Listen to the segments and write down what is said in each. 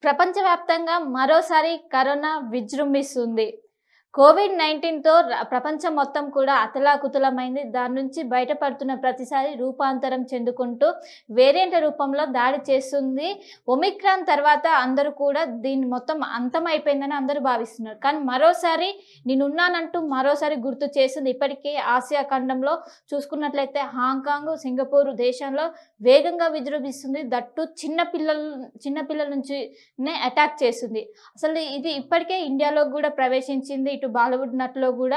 ప్రపంచవ్యాప్తంగా మరోసారి కరోనా విజృంభిస్తుంది. కోవిడ్-19తో ప్రపంచం మొత్తం కూడా అతలాకుతలమైంది. దాని నుంచి బయటపడుతున్న ప్రతిసారి రూపాంతరం చెందుకుంటూ వేరియంట్ల రూపంలో దాడి చేస్తుంది. ఒమిక్రాన్ తర్వాత అందరూ కూడా దీన్ని మొత్తం అంతమైపోయిందని అందరూ భావిస్తున్నారు. కానీ మరోసారి నేనున్నానంటూ మరోసారి గుర్తు చేసింది. ఇప్పటికే ఆసియా ఖండంలో చూసుకున్నట్లయితే హాంకాంగ్, సింగపూర్ దేశంలో వేగంగా విజృంభిస్తుంది. దట్టు చిన్న పిల్లల నుంచినే అటాక్ చేస్తుంది. అసలు ఇది ఇప్పటికే ఇండియాలో కూడా ప్రవేశించింది. ఇటు బాలీవుడ్ నటులో కూడా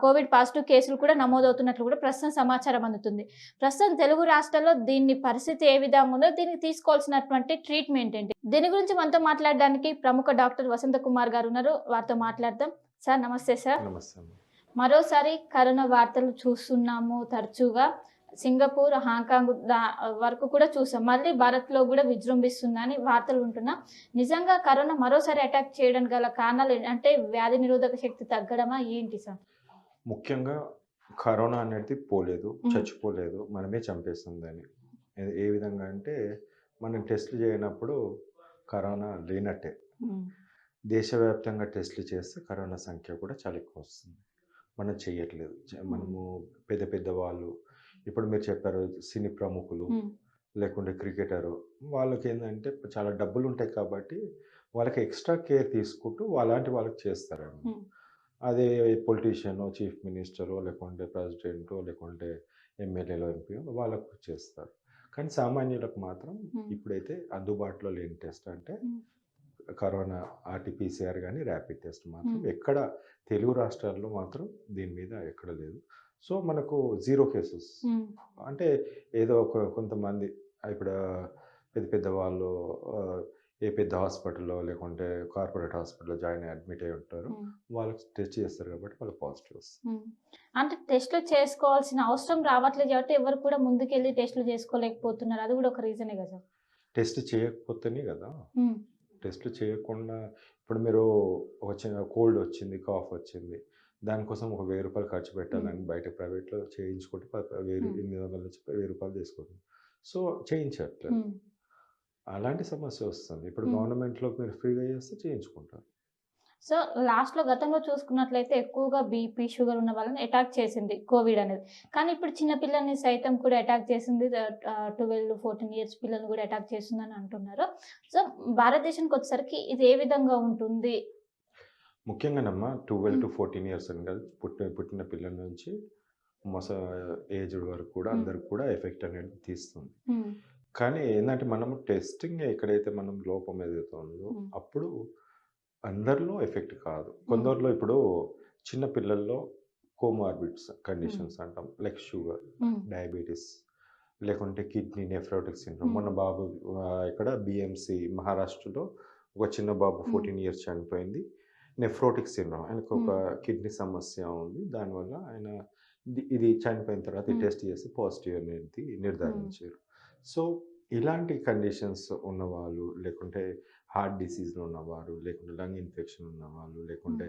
కోవిడ్ పాజిటివ్ కేసులు కూడా నమోదవుతున్నట్లు కూడా ప్రస్తుతం సమాచారం అందుతుంది. ప్రస్తుతం తెలుగు రాష్ట్రాల్లో దీని పరిస్థితి ఏ విధంగా ఉందో, దీనికి తీసుకోవాల్సినటువంటి ట్రీట్మెంట్ ఏంటి, దీని గురించి మనతో మాట్లాడడానికి ప్రముఖ డాక్టర్ వసంత కుమార్ గారు ఉన్నారు. వారితో మాట్లాడదాం. సార్ నమస్తే. సార్ నమస్తే. మరోసారి కరోనా వార్తలు చూస్తున్నాము తరచుగా. సింగపూర్, హాంకాంగ్ వరకు కూడా చూసాం. మళ్ళీ భారత్లో కూడా విజృంభిస్తుందని వార్తలు ఉంటున్నా. నిజంగా కరోనా మరోసారి అటాక్ చేయడానికి గల కారణాలు అంటే వ్యాధి నిరోధక శక్తి తగ్గడమా ఏంటి సార్? ముఖ్యంగా కరోనా అనేది పోలేదు, చచ్చిపోలేదు, మనమే చంపేస్తుందని. ఏ విధంగా అంటే మనం టెస్టులు చేయనప్పుడు కరోనా లేనట్టే. దేశవ్యాప్తంగా టెస్టులు చేస్తే కరోనా సంఖ్య కూడా చాలా ఎక్కువ వస్తుంది. మనం చేయట్లేదు. మనము పెద్ద పెద్ద వాళ్ళు, ఇప్పుడు మీరు చెప్పారు సినీ ప్రముఖులు, లేకుంటే క్రికెటరు, వాళ్ళకి ఏంటంటే చాలా డబ్బులు ఉంటాయి కాబట్టి వాళ్ళకి ఎక్స్ట్రా కేర్ తీసుకుంటూ అలాంటి వాళ్ళకి చేస్తారండి. అదే పొలిటీషియన్, చీఫ్ మినిస్టరు, లేకుంటే ప్రెసిడెంటు, లేకుంటే ఎమ్మెల్యేలో, ఎంపీ వాళ్ళకు చేస్తారు. కానీ సామాన్యులకు మాత్రం ఇప్పుడైతే అందుబాటులో లేని టెస్ట్ అంటే కరోనా ఆర్టీపీసీఆర్ కానీ ర్యాపిడ్ టెస్ట్ మాత్రం ఎక్కడ తెలుగు రాష్ట్రాల్లో మాత్రం దీని మీద ఎక్కడ లేదు. సో మనకు 0 కేసెస్. అంటే ఏదో కొంతమంది ఇప్పుడు పెద్ద పెద్ద వాళ్ళు ఏ పెద్ద హాస్పిటల్లో లేకుంటే కార్పొరేట్ హాస్పిటల్లో అడ్మిట్ అయి ఉంటారు, వాళ్ళకి టెస్ట్ చేస్తారు కాబట్టి వాళ్ళకి పాజిటివ్ వస్తుంది. అంటే టెస్టులు చేసుకోవాల్సిన అవసరం రావట్లేదు కాబట్టి ఎవరు కూడా ముందుకెళ్ళి టెస్టులు చేసుకోలేకపోతున్నారు. అది కూడా ఒక రీజనే కదా. టెస్ట్ చేయకపోతేనే కదా. టెస్టులు చేయకుండా ఇప్పుడు మీరు ఒక చిన్న కోల్డ్ వచ్చింది, కాఫ్ వచ్చింది, దానికోసం ఒక 1000 రూపాయలు ఖర్చు పెట్టాలని బయట ప్రైవేట్లో చేయించుకుంటే 800 నుంచి 1000 రూపాయలు తీసుకుంటుంది. సో చేయించట్లేదు. అలాంటి సమస్య వస్తుంది. ఇప్పుడు గవర్నమెంట్లో మీరు ఫ్రీగా చేస్తే చేయించుకుంటారు. సో లాస్ట్లో గతంలో చూసుకున్నట్లయితే ఎక్కువగా బీపీ, షుగర్ ఉన్న వాళ్ళని అటాక్ చేసింది కోవిడ్ అనేది. కానీ ఇప్పుడు చిన్న పిల్లల్ని సైతం కూడా అటాక్ చేసింది. 12-14 ఇయర్స్ పిల్లల్ని కూడా అటాక్ చేస్తుందని అంటున్నారు. సో భారతదేశానికి వచ్చేసరికి ఇది ఏ విధంగా ఉంటుంది? ముఖ్యంగానమ్మా 12 to 14 ఇయర్స్ అని కాదు, పుట్టిన పిల్లల నుంచి ఏజ్డ్ వరకు కూడా అందరికి కూడా ఎఫెక్ట్ అనేది తీస్తుంది. కానీ ఏంటంటే మనము టెస్టింగ్ ఎక్కడైతే మనం లోపం ఏదైతే ఉందో అప్పుడు అందరిలో ఎఫెక్ట్ కాదు. కొందరిలో ఇప్పుడు చిన్న పిల్లల్లో కోమార్బిడ్స్ కండిషన్స్ అంటాం, లైక్ షుగర్, డయాబెటీస్, లేకుంటే కిడ్నీ నెఫ్రోటిక్ సిండ్రోమ్. మొన్న బాబు ఇక్కడ బిఎంసి మహారాష్ట్రలో ఒక చిన్న బాబు 14 ఇయర్స్ చనిపోయింది. నెఫ్రోటిక్ సిండ్రోమ్, ఆయనకు ఒక కిడ్నీ సమస్య ఉంది. దానివల్ల ఆయన ఇది చనిపోయిన తర్వాత టెస్ట్ చేసి పాజిటివ్ అనేది నిర్ధారించారు. సో ఇలాంటి కండిషన్స్ ఉన్నవాళ్ళు, లేకుంటే హార్ట్ డిసీజ్లో ఉన్నవారు, లేకుంటే లంగ్ ఇన్ఫెక్షన్ ఉన్నవాళ్ళు, లేకుంటే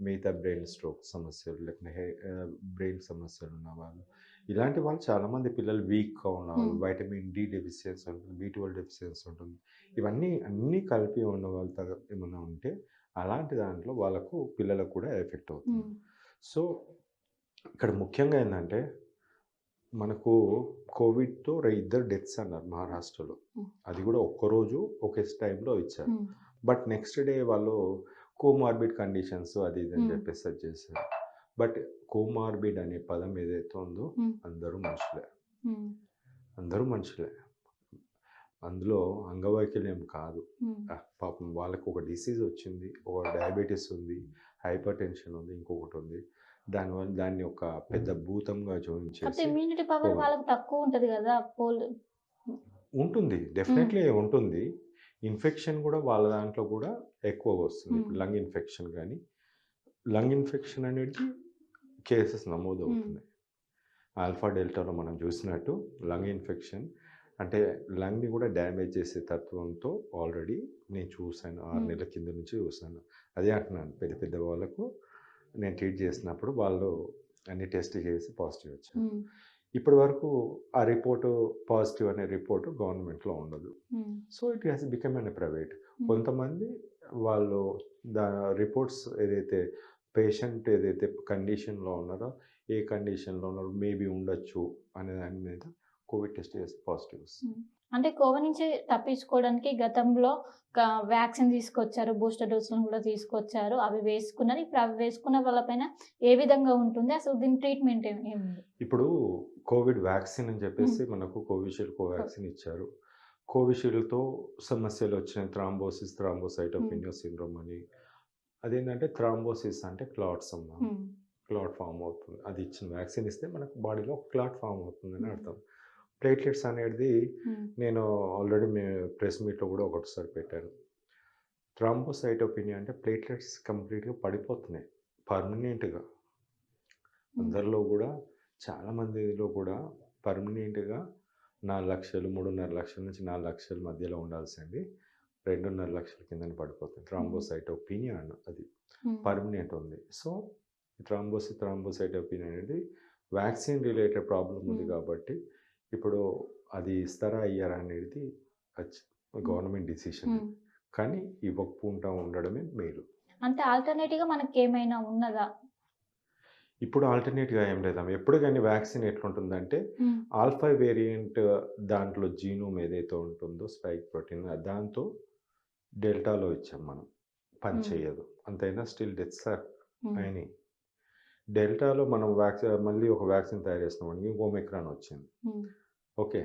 మిగతా బ్రెయిన్ స్ట్రోక్ సమస్యలు, లేకుంటే బ్రెయిన్ సమస్యలు ఉన్నవాళ్ళు, ఇలాంటి వాళ్ళు చాలామంది పిల్లలు వీక్గా ఉన్నవాళ్ళు, వైటమిన్ డి డెఫిషియన్సీ ఉంటుంది, B12 డెఫిషియన్సీ ఉంటుంది, ఇవన్నీ అన్నీ కలిపి ఉన్న వాళ్ళు ఏమైనా ఉంటే అలాంటి దాంట్లో వాళ్ళకు పిల్లలకు కూడా ఎఫెక్ట్ అవుతుంది. సో ఇక్కడ ముఖ్యంగా ఏంటంటే మనకు కోవిడ్తో 2 డెత్స్ అన్నారు మహారాష్ట్రలో. అది కూడా ఒక్కరోజు ఒకే టైంలో ఇచ్చారు. బట్ నెక్స్ట్ డే వాళ్ళు కోమార్బిడ్ కండిషన్స్ అది ఇది అని చెప్పేసి అది చేశారు. బట్ కోమార్బిడ్ అనే పదం ఏదైతే ఉందో అందరూ మనుషులే. అందులో అంగవైకల్యం కాదు. పాపం వాళ్ళకు ఒక డిసీజ్ వచ్చింది, ఒక డయాబెటీస్ ఉంది, హైపర్ టెన్షన్ ఉంది, ఇంకొకటి ఉంది. దానివల్ల దాన్ని ఒక పెద్ద భూతంగా చూపించేసి ఇమ్యూనిటీ పవర్ వాళ్ళకి తక్కువ ఉంటుంది కదా. ఉంటుంది, డెఫినెట్లీ ఉంటుంది. ఇన్ఫెక్షన్ కూడా వాళ్ళ దాంట్లో కూడా ఎక్కువగా వస్తుంది. లంగ్ ఇన్ఫెక్షన్ కానీ, లంగ్ ఇన్ఫెక్షన్ అనేది కేసెస్ నమోదు అవుతున్నాయి. ఆల్ఫా డెల్టాలో మనం చూసినట్టు లంగ్ ఇన్ఫెక్షన్ అంటే లంగ్ని కూడా డ్యామేజ్ చేసే తత్వంతో ఆల్రెడీ నేను చూశాను. 6 నెలల కింద నుంచి చూశాను. అదే అంటున్నాను, పెద్ద పెద్ద వాళ్ళకు నేను ట్రీట్ చేసినప్పుడు వాళ్ళు అన్ని టెస్ట్ చేసి పాజిటివ్ వచ్చారు. ఇప్పటి వరకు ఆ రిపోర్టు పాజిటివ్ అనే రిపోర్టు గవర్నమెంట్లో ఉండదు. So it has become an private. కొంతమంది వాళ్ళు దా రిపోర్ట్స్ ఏదైతే పేషెంట్ ఏదైతే కండిషన్లో ఉన్నారో, ఏ కండిషన్లో ఉన్నారో మేబీ ఉండొచ్చు అనే దాని మీద కోవిడ్ టెస్ట్ చేస్తే పాజిటివ్ వస్తుంది. అంటే కోవిడ్ నుంచి తప్పించుకోవడానికి గతంలో వ్యాక్సిన్ తీసుకొచ్చారు, బూస్టర్ డోసులను కూడా తీసుకొచ్చారు, అవి వేసుకున్నారు. ఇప్పుడు అవి వేసుకున్న వాళ్ళపైన ఏ విధంగా ఉంటుంది, అసలు దీని ట్రీట్మెంట్ ఏముంది? ఇప్పుడు కోవిడ్ వ్యాక్సిన్ అని చెప్పేసి మనకు కోవిషీల్డ్ కోవాక్సిన్ ఇచ్చారు. కోవిషీల్డ్తో సమస్యలు వచ్చినాయి, థ్రాంబోసైటోపెనియా సిండ్రోమ్ అని. అదేంటంటే థ్రాంబోసిస్ అంటే క్లాట్స్ అమ్మ, క్లాట్ ఫామ్ అవుతుంది. అది ఇచ్చిన వ్యాక్సిన్ ఇస్తే మనకు బాడీలో క్లాట్ ఫామ్ అవుతుందని అర్థం. ప్లేట్లెట్స్ అనేది నేను ఆల్రెడీ ప్రెస్ మీట్లో కూడా ఒకటిసారి పెట్టాను. థ్రాంబోసైటోపెనియా అంటే ప్లేట్లెట్స్ కంప్లీట్గా పడిపోతున్నాయి పర్మనెంట్గా. అందరిలో కూడా చాలామందిలో కూడా పర్మనెంట్గా 4 లక్షలు, 3.5 లక్షల నుంచి 4 లక్షల మధ్యలో ఉండాల్సింది 2.5 లక్షల కింద పడిపోతుంది. థ్రాంబోసైటోపెనియా అది పర్మనెంట్ ఉంది. సో థ్రాంబోసైటోపెనియా అనేది వ్యాక్సిన్ రిలేటెడ్ ప్రాబ్లం ఉంది కాబట్టి ఇప్పుడు అది ఇస్తారా అయ్యారా అనేది గవర్నమెంట్ డిసిషన్. కానీ ఇవ్వకుండా ఉండడమే మేలు. అంటే ఆల్టర్నేటివ్గా మనకి ఏమైనా ఉన్నదా? ఇప్పుడు ఆల్టర్నేట్గా ఏం లేదమ్మా. ఎప్పుడు కానీ వ్యాక్సిన్ ఎట్లుంటుందంటే ఆల్ఫా వేరియంట్ దాంట్లో జీనోమ్ ఏదైతే ఉంటుందో స్పైక్ ప్రోటీన్ దాంతో డెల్టాలో ఇచ్చాం మనం, పని చేయదు. అంతైనా స్టిల్ డెత్స్ అయినాయి. డెల్టాలో మనం మళ్ళీ ఒక వ్యాక్సిన్ తయారు చేస్తున్నాం, ఓమిక్రాన్ వచ్చింది. ఓకే,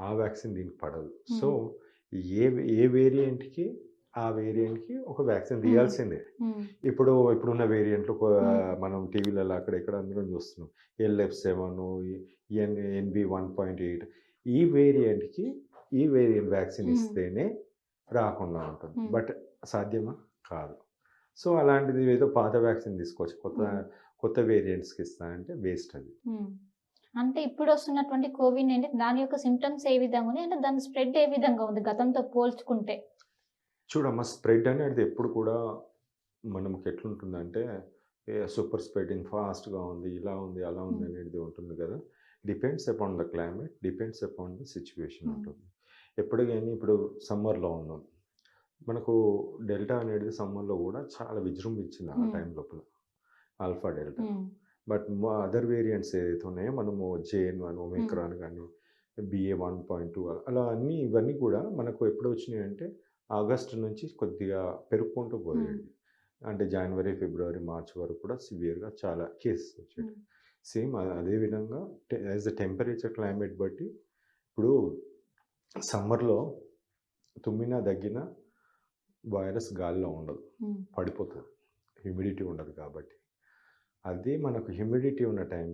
ఆ వ్యాక్సిన్ దీనికి పడదు. సో ఏ వేరియంట్కి ఆ వేరియంట్కి ఒక వ్యాక్సిన్ తీయాల్సిందే. ఇప్పుడున్న వేరియంట్లు మనం టీవీలలో అక్కడ ఇక్కడ అందరం చూస్తున్నాం. LF7, NB1.8 ఈ వేరియంట్కి ఈ వేరియంట్ వ్యాక్సిన్ ఇస్తేనే రాకుండా ఉంటుంది. బట్ సాధ్యమా? కాదు. సో అలాంటిది ఏదో పాత వ్యాక్సిన్ తీసుకొచ్చి కొత్త వేరియంట్స్కి ఇస్తానంటే వేస్ట్ అది. అంటే ఇప్పుడు వస్తున్నటువంటి కోవిడ్-19 దాని యొక్క సిమ్టమ్స్ ఏ విధంగా ఉంది, అంటే దాని స్ప్రెడ్ ఏ విధంగా ఉంది గతంతో పోల్చుకుంటే? చూడమ్మా, స్ప్రెడ్ అనేది ఎప్పుడు కూడా మనకి ఎట్లుంటుందంటే సూపర్ స్ప్రెడింగ్ ఫాస్ట్గా ఉంది, ఇలా ఉంది, అలా ఉంది అనేది ఉంటుంది కదా. Depends upon the climate, depends upon the situation ఉంటుంది. ఎప్పుడు కానీ ఇప్పుడు సమ్మర్లో ఉన్నాం, మనకు డెల్టా అనేది సమ్మర్లో కూడా చాలా విజృంభించింది ఆ టైం లోపల, alpha delta. But other variants ఏదైతే ఉన్నాయో మనము JN1, ఒమిక్రాన్ కానీ BA1.2 అలా ఇవన్నీ కూడా మనకు ఎప్పుడు వచ్చినాయి అంటే ఆగస్టు నుంచి కొద్దిగా పెరుగుకుంటూ పోయాయి. అంటే జనవరి, ఫిబ్రవరి, మార్చ్ వరకు కూడా సివియర్గా చాలా కేసెస్ వచ్చాయి. సేమ్ అదేవిధంగా యాజ్ ద టెంపరేచర్ క్లైమేట్ బట్టి ఇప్పుడు సమ్మర్లో తుమ్మినా దగ్గిన వైరస్ గాలిలో ఉండదు, పడిపోతుంది, హ్యూమిడిటీ ఉండదు కాబట్టి. అదే మనకు హ్యూమిడిటీ ఉన్న టైం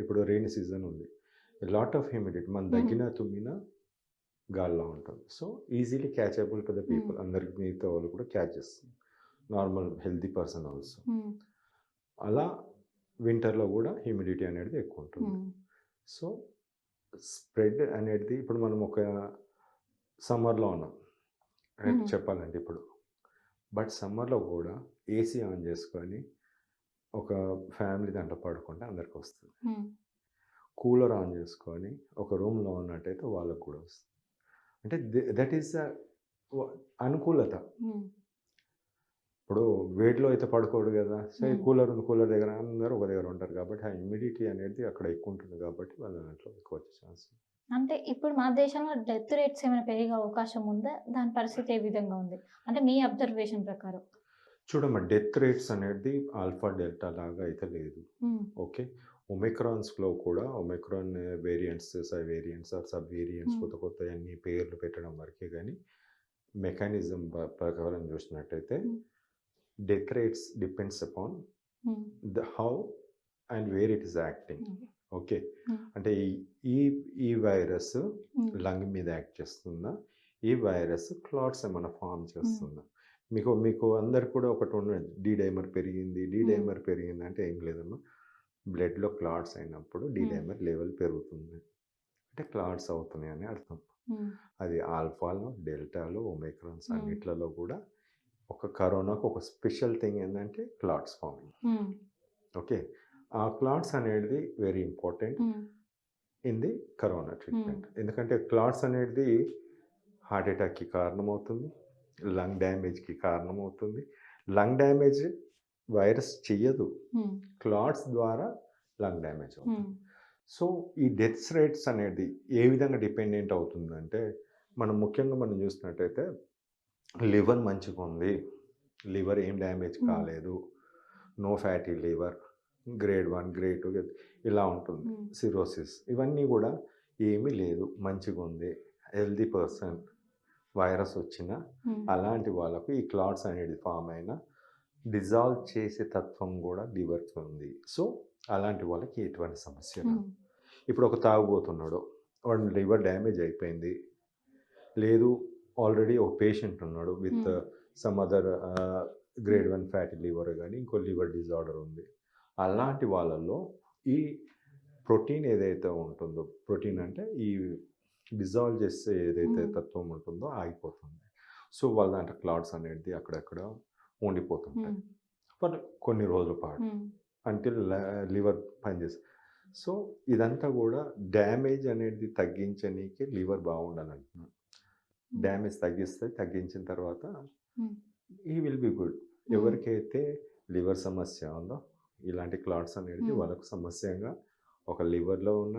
ఇప్పుడు రెయిన్ సీజన్ ఉంది, లాట్ ఆఫ్ హ్యూమిడిటీ, మన దగ్గిన తుమ్మిన గాల్లో ఉంటుంది. So easily catchable to the people, అందరికి మిగతా వాళ్ళు కూడా క్యాచ్ చేస్తుంది, నార్మల్ హెల్తీ పర్సన్ ఆల్సో. అలా వింటర్లో కూడా హ్యూమిడిటీ అనేది ఎక్కువ ఉంటుంది. సో స్ప్రెడ్ అనేది ఇప్పుడు మనం ఒక సమ్మర్లో ఉన్నాం చెప్పాలంటే ఇప్పుడు, బట్ సమ్మర్లో కూడా AC ఆన్ చేసుకొని ఒక ఫ్యామిలీ దాంట్లో పడుకుంటే అందరికి వస్తుంది. కూలర్ ఆన్ చేసుకొని ఒక రూమ్లో ఉన్నట్టయితే వాళ్ళకు కూడా వస్తుంది. అంటే దట్ ఈస్ అనుకూలత. ఇప్పుడు వేడిలో అయితే పడుకోడు కదా, సో కూలర్ ఉంది, కూలర్ దగ్గర అందరూ ఒక దగ్గర ఉంటారు కాబట్టి ఆ హ్యూమిడిటీ అనేది అక్కడ ఎక్కువ ఉంటుంది కాబట్టి వాళ్ళ దాంట్లో ఎక్కువ వచ్చే ఛాన్స్. అంటే ఇప్పుడు మన దేశంలో డెత్ రేట్స్ ఏమైనా పెరిగే అవకాశం ఉందా? దాని పరిస్థితి ఏ విధంగా ఉంది అంటే మీ అబ్జర్వేషన్ ప్రకారం? చూడమ్మా, డెత్ రేట్స్ అనేది ఆల్ఫా డెల్టా లాగా అయితే లేదు. ఓకే, ఒమిక్రాన్స్లో కూడా ఒమిక్రాన్ వేరియంట్స్, సబ్ వేరియంట్స్ కొత్త అన్ని పేర్లు పెట్టడం వరకే, కానీ మెకానిజం ప్రకారం చూసినట్టయితే death rates depends upon the how and where it is acting. Okay, అంటే ఈ వైరస్ లంగ్ మీద యాక్ట్ చేస్తుందా, ఈ వైరస్ క్లాట్స్ ఏమైనా ఫామ్ చేస్తుందా. మీకు అందరు కూడా ఒకటి ఉన్నది, డైమర్ పెరిగింది అంటే ఏం లేదమ్మా, బ్లడ్లో క్లాట్స్ అయినప్పుడు డైమర్ లెవెల్ పెరుగుతుంది అంటే క్లాట్స్ అవుతున్నాయి అని అర్థం. అది ఆల్ఫాలో, డెల్టాలో, ఒమిక్రాన్స్ అన్నిట్లలో కూడా ఒక కరోనాకు ఒక స్పెషల్ థింగ్ ఏంటంటే క్లాట్స్ ఫార్మింగ్. ఓకే, ఆ క్లాట్స్ అనేది very important in the corona treatment. ఎందుకంటే క్లాట్స్ అనేది హార్ట్ అటాక్కి కారణమవుతుంది, లంగ్ డ్యామేజ్కి కారణమవుతుంది. లంగ్ డ్యామేజ్ వైరస్ చెయ్యదు, క్లాట్స్ ద్వారా లంగ్ డ్యామేజ్ అవుతుంది. సో ఈ డెత్స్ రేట్స్ అనేది ఏ విధంగా డిపెండెంట్ అవుతుందంటే, మనం చూసినట్టయితే లివర్ మంచిగా ఉంది, లివర్ ఏం డ్యామేజ్ కాలేదు, no fatty liver, grade 1 grade 2 ఇలా ఉంటుంది. సిరోసిస్ ఇవన్నీ కూడా ఏమీ లేదు, మంచిగా ఉంది, హెల్దీ పర్సన్, వైరస్ వచ్చినా అలాంటి వాళ్ళకు ఈ క్లాట్స్ అనేది ఫామ్ అయినా డిజాల్వ్ చేసే తత్వం కూడా లివర్కి ఉంది. సో అలాంటి వాళ్ళకి ఎటువంటి సమస్య రాదు. ఇప్పుడు ఒక తాగుబోతున్నాడు, వాడు లివర్ డ్యామేజ్ అయిపోయింది, లేదు ఆల్రెడీ ఒక పేషెంట్ ఉన్నాడు with some other grade 1 fatty liver కానీ ఇంకో లివర్ డిజార్డర్ ఉంది. అలాంటి వాళ్ళల్లో ఈ ప్రోటీన్ ఏదైతే ఉంటుందో, ప్రోటీన్ అంటే ఈ డిజాల్వ్ చేసే ఏదైతే తత్వం ఉంటుందో ఆగిపోతుంది. సో వాళ్ళ దాంట్లో క్లాట్స్ అనేది అక్కడక్కడ ఉండిపోతుంటాయి ఫర్ కొన్ని రోజుల పాటు అంటిల్ లివర్ పనిచేస్తుంది. సో ఇదంతా కూడా డ్యామేజ్ అనేది తగ్గించడానికి లివర్ బాగుండాలంటున్నాను. డ్యామేజ్ తగ్గించిన తర్వాత ఈ విల్ బి గుడ్. ఎవరికైతే లివర్ సమస్య ఉందో ఇలాంటి క్లాట్స్ అనేది వాళ్ళకు సమస్యగా ఒక లివర్లో ఉన్న,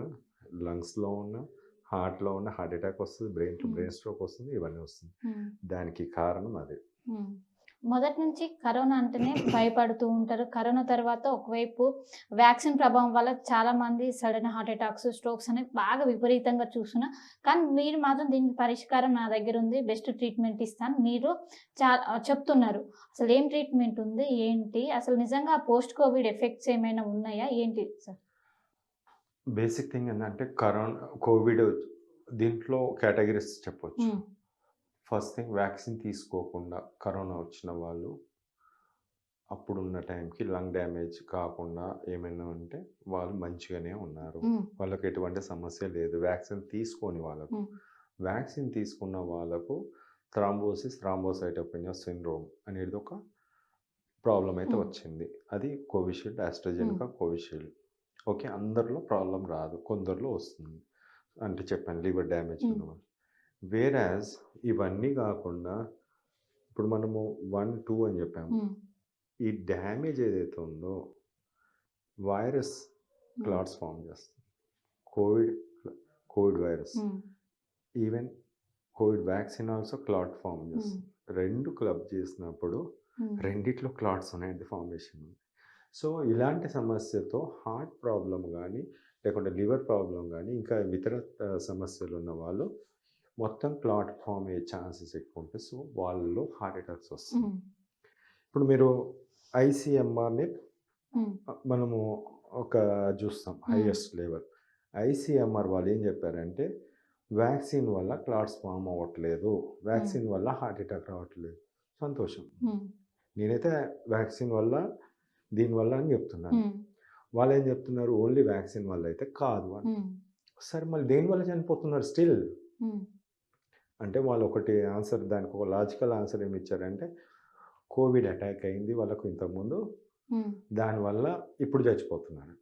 లంగ్స్లో ఉన్న, హార్ట్లో ఉన్న హార్ట్ అటాక్ వస్తుంది, బ్రెయిన్ స్ట్రోక్ వస్తుంది, ఇవన్నీ వస్తుంది. దానికి కారణం అదే. మొదటి నుంచి కరోనా అంటేనే భయపడుతూ ఉంటారు. కరోనా తర్వాత ఒకవైపు వ్యాక్సిన్ ప్రభావం వల్ల చాలామంది సడన్ హార్ట్ అటాక్స్, స్ట్రోక్స్ అనేవి బాగా విపరీతంగా చూస్తున్నా. కానీ మీరు మాత్రం దీనికి పరిష్కారం నా దగ్గర ఉంది, బెస్ట్ ట్రీట్మెంట్ ఇస్తాను మీరు చెప్తున్నారు. అసలు ఏం ట్రీట్మెంట్ ఉంది, ఏంటి, అసలు నిజంగా పోస్ట్ కోవిడ్ ఎఫెక్ట్స్ ఏమైనా ఉన్నాయా ఏంటి సార్? బేసిక్ థింగ్ ఏంటంటే కోవిడ్ దీంట్లో కేటగిరీస్ చెప్పొచ్చు. ఫస్ట్ థింగ్, వ్యాక్సిన్ తీసుకోకుండా కరోనా వచ్చిన వాళ్ళు అప్పుడున్న టైంకి లంగ్ డ్యామేజ్ కాకుండా ఏమైనా ఉంటే వాళ్ళు మంచిగానే ఉన్నారు, వాళ్ళకి ఎటువంటి సమస్య లేదు. వ్యాక్సిన్ తీసుకోని వాళ్ళకు, వ్యాక్సిన్ తీసుకున్న వాళ్ళకు థ్రాంబోసైటోపెనియా సిండ్రోమ్ అనేది ఒక ప్రాబ్లం అయితే వచ్చింది. అది కోవిషీల్డ్, ఆస్ట్రాజెనెకా కోవిషీల్డ్. ఓకే, అందరిలో ప్రాబ్లం రాదు, కొందరిలో వస్తుంది. అంటే చెప్పాను లివర్ డ్యామేజ్ ఉన్నవాళ్ళు. వేరాజ్ ఇవన్నీ కాకుండా ఇప్పుడు మనము 1, 2 అని చెప్పాము. ఈ డ్యామేజ్ ఏదైతే ఉందో వైరస్ క్లాట్స్ ఫామ్ చేస్తుంది. Covid virus, even covid vaccine also clot form చేస్తుంది. రెండు క్లబ్ చేసినప్పుడు రెండిట్లో క్లాట్స్ అనేది ఫార్మేషన్ ఉంది. సో ఇలాంటి సమస్యతో హార్ట్ ప్రాబ్లం కానీ లేకుంటే లివర్ ప్రాబ్లం కానీ ఇంకా ఇతర సమస్యలు ఉన్న వాళ్ళు మొత్తం క్లాట్ ఫామ్ అయ్యే ఛాన్సెస్ ఎక్కువ ఉంటాయి. సో వాళ్ళలో హార్ట్ అటాక్స్ వస్తుంది. ఇప్పుడు మీరు ఐసీఎంఆర్ని మనము ఒక చూస్తాం, హైయెస్ట్ లెవెల్. ఐసీఎంఆర్ వాళ్ళు ఏం చెప్పారంటే వ్యాక్సిన్ వల్ల క్లాట్స్ ఫామ్ అవ్వట్లేదు, వ్యాక్సిన్ వల్ల హార్ట్ అటాక్ రావట్లేదు. సంతోషం, నేనైతే వ్యాక్సిన్ వల్ల దీనివల్ల అని చెప్తున్నాను. వాళ్ళు ఏం చెప్తున్నారు, ఓన్లీ వ్యాక్సిన్ వల్ల అయితే కాదు అని. సరే మళ్ళీ దేనివల్ల చనిపోతున్నారు స్టిల్ అంటే వాళ్ళు ఒకటి ఆన్సర్, దానికి ఒక లాజికల్ ఆన్సర్ ఏమి ఇచ్చారంటే కోవిడ్ అటాక్ అయింది వాళ్ళకు ఇంతకుముందు, దానివల్ల ఇప్పుడు చచ్చిపోతున్నారు.